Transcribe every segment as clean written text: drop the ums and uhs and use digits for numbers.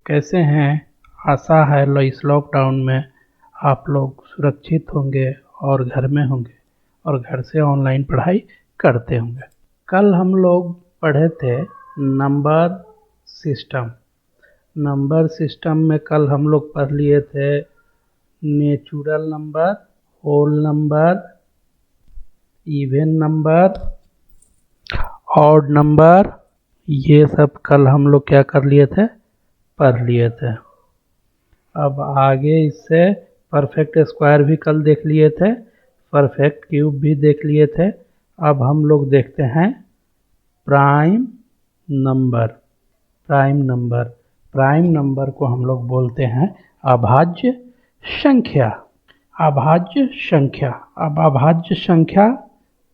कैसे हैं? आशा है इस लॉकडाउन में आप लोग सुरक्षित होंगे और घर में होंगे और घर से ऑनलाइन पढ़ाई करते होंगे। कल हम लोग पढ़े थे नंबर सिस्टम। नंबर सिस्टम में कल हम लोग पढ़ लिए थे natural number, whole number, even number, odd number. ये सब कल हम लोग क्या कर लिए थे? पढ़ लिए थे। अब आगे इससे परफेक्ट स्क्वायर भी कल देख लिए थे, परफेक्ट क्यूब भी देख लिए थे। अब हम लोग देखते हैं prime number. Prime number, prime number को हम लोग बोलते हैं अभाज्य संख्या। अभाज्य संख्या। अब अभाज्य संख्या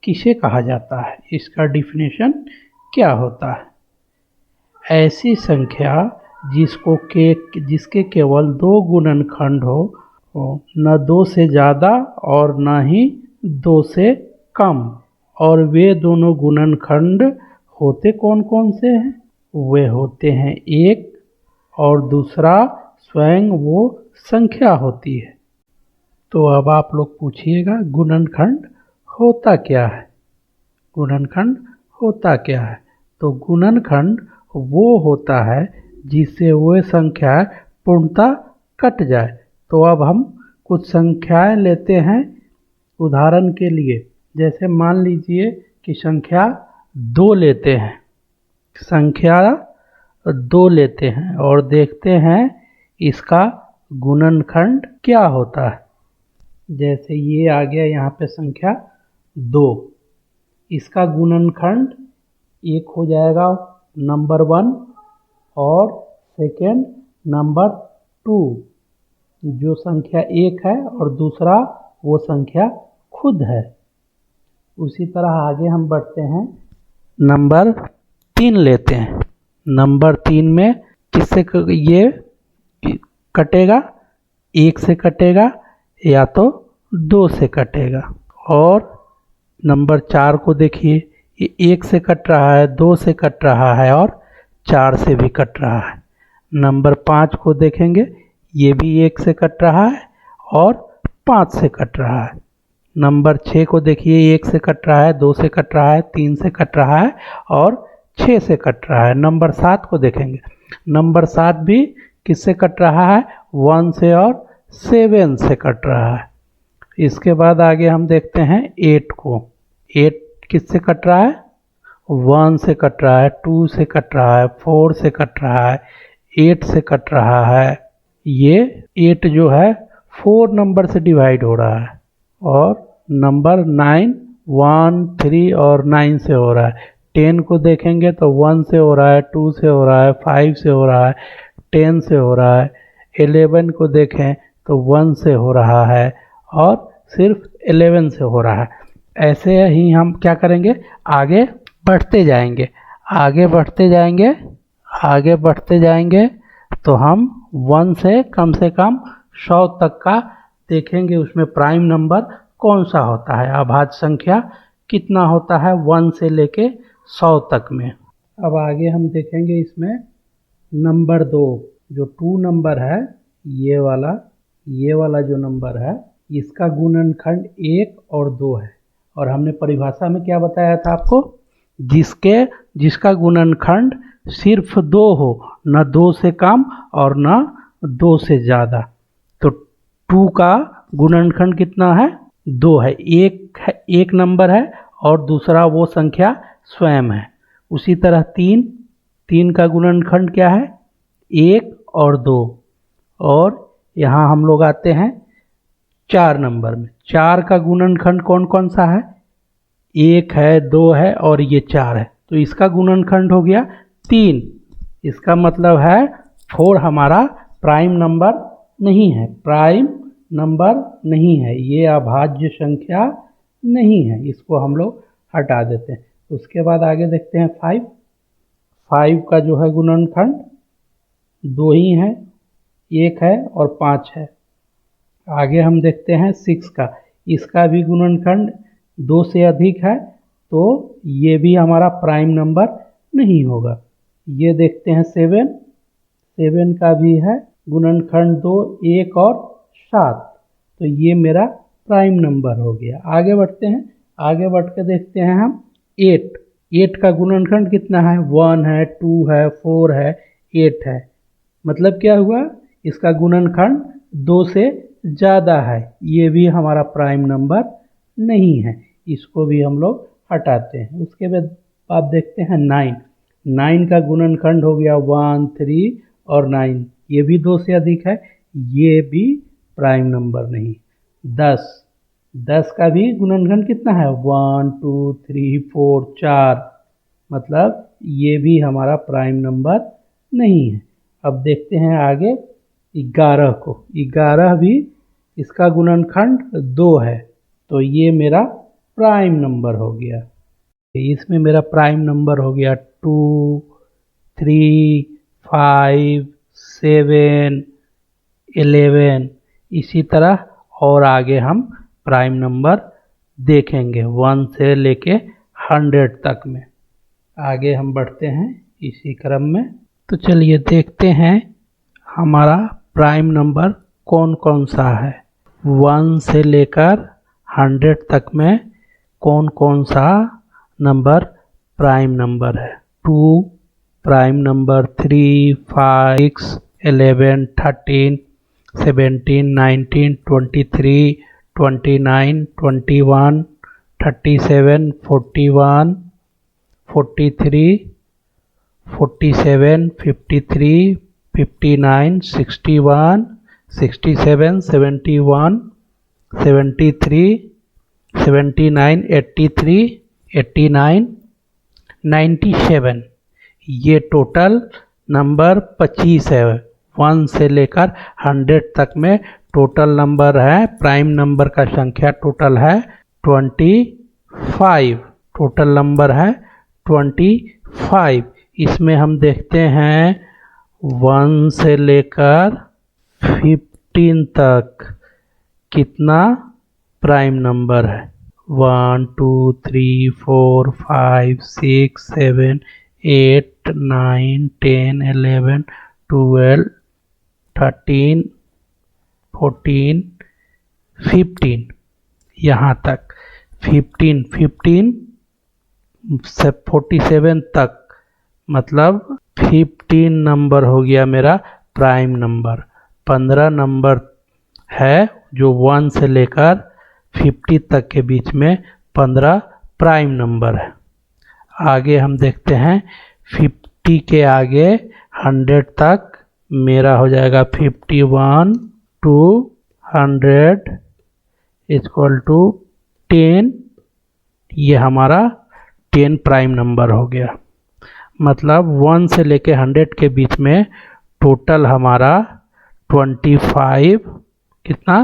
किसे कहा जाता है? इसका डिफिनेशन क्या होता है? ऐसी संख्या जिसके केवल दो गुणनखंड हो, न दो से ज़्यादा और न ही दो से कम। और वे दोनों गुणनखंड होते कौन कौन से हैं? वे होते हैं एक और दूसरा स्वयं वो संख्या होती है। तो अब आप लोग पूछिएगा गुणनखंड होता क्या है? गुणनखंड होता क्या है? तो गुणनखंड वो होता है जिससे वह संख्या पूर्णतः कट जाए। तो अब हम कुछ संख्याएं लेते हैं उदाहरण के लिए। जैसे मान लीजिए कि संख्या 2 लेते हैं, संख्या 2 लेते हैं और देखते हैं इसका गुणनखंड क्या होता है। जैसे ये आ गया यहाँ पे संख्या 2, इसका गुणनखंड एक हो जाएगा नंबर 1 और सेकेंड नंबर 2, जो संख्या 1 है और दूसरा वो संख्या खुद है। उसी तरह आगे हम बढ़ते हैं, नंबर 3 लेते हैं। नंबर 3 में किससे ये कटेगा? 1 से कटेगा या तो 2 से कटेगा। और नंबर 4 को देखिए, ये 1 से कट रहा है, 2 से कट रहा है और 4 से भी कट रहा है। नंबर 5 को देखेंगे, ये भी 1 से कट रहा है और 5 से कट रहा है। नंबर 6 को देखिए, 1 से कट रहा है, 2 से कट रहा है, 3 से कट रहा है और 6 से कट रहा है। नंबर 7 को देखेंगे, नंबर 7 भी किससे कट रहा है? 1 से और 7 से कट रहा है। इसके बाद आगे हम देखते हैं 8 को। 8 किससे कट रहा है? 1 से कट रहा है, 2 से कट रहा है, 4 से कट रहा है, 8 से कट रहा है। ये 8 जो है 4 नंबर से डिवाइड हो रहा है। और नंबर 9 1 3 और 9 से हो रहा है। 10 को देखेंगे तो 1 से हो रहा है, 2 से हो रहा है, 5 से हो रहा है, 10 से हो रहा है। 11 को देखें तो 1 से हो रहा है और सिर्फ 11 से हो रहा है। ऐसे ही हम क्या करेंगे? आगे बढ़ते जाएंगे, आगे बढ़ते जाएंगे, आगे बढ़ते जाएंगे तो हम 1 से कम 100 तक का देखेंगे। उसमें प्राइम नंबर कौन सा होता है? अभाज्य संख्या कितना होता है 1 से लेके 100 तक में। अब आगे हम देखेंगे इसमें नंबर 2, जो 2 नंबर है, ये वाला जो नंबर है, इसका गुणनखंड 1 और 2 है। और हमने परिभाषा में क्या बताया था आपको? जिसका गुणनखंड सिर्फ 2 हो, न 2 से कम और न 2 से ज़्यादा। तो 2 का गुणनखंड कितना है? 2 है। एक नंबर है और दूसरा वो संख्या स्वयं है। उसी तरह 3 का गुणनखंड क्या है? 1 और 2। और यहाँ हम लोग आते हैं 4 नंबर में। 4 का गुणनखंड कौन कौन सा है? 1 है, 2 है और ये 4 है। तो इसका गुणनखंड हो गया 3। इसका मतलब है 4 हमारा प्राइम नंबर नहीं है, प्राइम नंबर नहीं है, ये अभाज्य संख्या नहीं है। इसको हम लोग हटा देते हैं। उसके बाद आगे देखते हैं 5 का जो है गुणनखंड 2 ही है, 1 है और 5 है। आगे हम देखते हैं 6 का, इसका भी गुणनखंड 2 से अधिक है, तो ये भी हमारा प्राइम नंबर नहीं होगा। ये देखते हैं 7 7 का भी है गुणनखंड 2 1 और 7, तो ये मेरा प्राइम नंबर हो गया। आगे बढ़ते हैं, आगे बढ़ के देखते हैं हम 8 का गुणनखंड कितना है, 1 है, 2 है, 4 है, 8 है। मतलब क्या हुआ, इसका गुणनखंड 2 से ज़्यादा है, ये भी हमारा प्राइम नंबर नहीं है, इसको भी हम लोग हटाते हैं। उसके बाद देखते हैं 9 का गुणनखंड हो गया 1 3 और 9, ये भी 2 से अधिक है, ये भी प्राइम नंबर नहीं। 10 का भी गुणनखंड कितना है, 1 2 3 4 4, मतलब ये भी हमारा प्राइम नंबर नहीं है। अब देखते हैं आगे 11 को, 11 भी इसका गुणनखंड 2 है, तो ये मेरा प्राइम नंबर हो गया। इसमें मेरा प्राइम नंबर हो गया 2 3 5 7 11। इसी तरह और आगे हम प्राइम नंबर देखेंगे 1 से लेके 100 तक में। आगे हम बढ़ते हैं इसी क्रम में, तो चलिए देखते हैं हमारा प्राइम नंबर कौन कौन सा है। 1 से लेकर 100 तक में कौन कौन सा नंबर प्राइम नंबर है। 2 प्राइम नंबर, 3 5 6 11 13 17 19 23 29 21 37 41 43 47 53 59 61 67 71 73 79 83 89 97, ये टोटल नंबर 25 है। 1 से लेकर 100 तक में टोटल नंबर है, प्राइम नंबर का संख्या टोटल है 25, टोटल नंबर है 25। इसमें हम देखते हैं 1 से लेकर 15 तक कितना प्राइम नंबर है। 1 2 3 4 5 6 7 8 9 10 11 12 13 14 15, यहाँ तक 15 से 47 तक, मतलब 15 नंबर हो गया मेरा प्राइम नंबर। 15 नंबर है जो 1 से लेकर 50 तक के बीच में 15 प्राइम नंबर है। आगे हम देखते हैं 50 के आगे 100 तक मेरा हो जाएगा 51 to 100 इक्वल टू 10, ये हमारा 10 प्राइम नंबर हो गया। मतलब 1 से लेके 100 के बीच में टोटल हमारा 25, कितना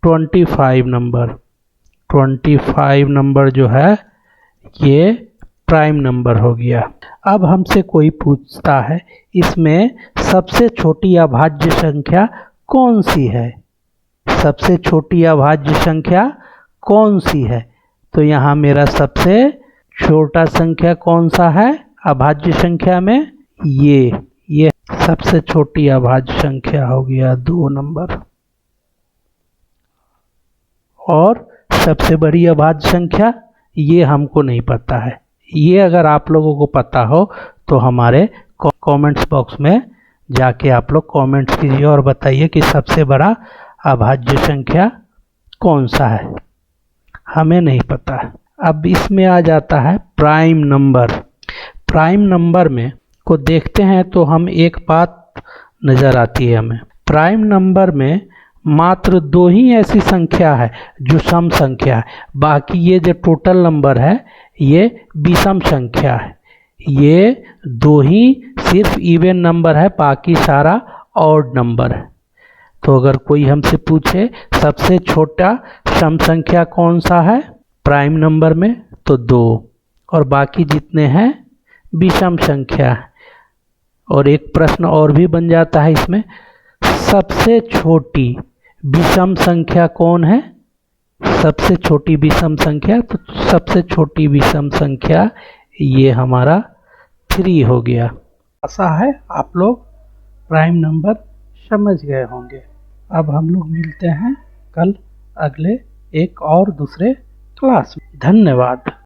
25 नंबर, 25 नंबर जो है ये प्राइम नंबर हो गया। अब हमसे कोई पूछता है इसमें सबसे छोटी अभाज्य संख्या कौन सी है, सबसे छोटी अभाज्य संख्या कौन सी है, तो यहाँ मेरा सबसे छोटा संख्या कौन सा है अभाज्य संख्या में, ये सबसे छोटी अभाज्य संख्या हो गया 2 नंबर। और सबसे बड़ी अभाज्य संख्या ये हमको नहीं पता है, ये अगर आप लोगों को पता हो तो हमारे कमेंट्स बॉक्स में जाके आप लोग कमेंट्स कीजिए और बताइए कि सबसे बड़ा अभाज्य संख्या कौन सा है, हमें नहीं पता। अब इसमें आ जाता है प्राइम नंबर। प्राइम नंबर में को देखते हैं तो हम एक बात नज़र आती है हमें, प्राइम नंबर में मात्र 2 ही ऐसी संख्या है जो सम संख्या है, बाकी ये जो टोटल नंबर है ये विषम संख्या है, ये 2 ही सिर्फ इवन नंबर है, बाकी सारा ऑड नंबर है। तो अगर कोई हमसे पूछे सबसे छोटा सम संख्या कौन सा है प्राइम नंबर में, तो 2, और बाकी जितने हैं विषम संख्या है। और एक प्रश्न और भी बन जाता है इसमें, सबसे छोटी विषम संख्या कौन है, सबसे छोटी विषम संख्या, तो सबसे छोटी विषम संख्या ये हमारा 3 हो गया। आशा है आप लोग प्राइम नंबर समझ गए होंगे। अब हम लोग मिलते हैं कल अगले एक और दूसरे क्लास में। धन्यवाद।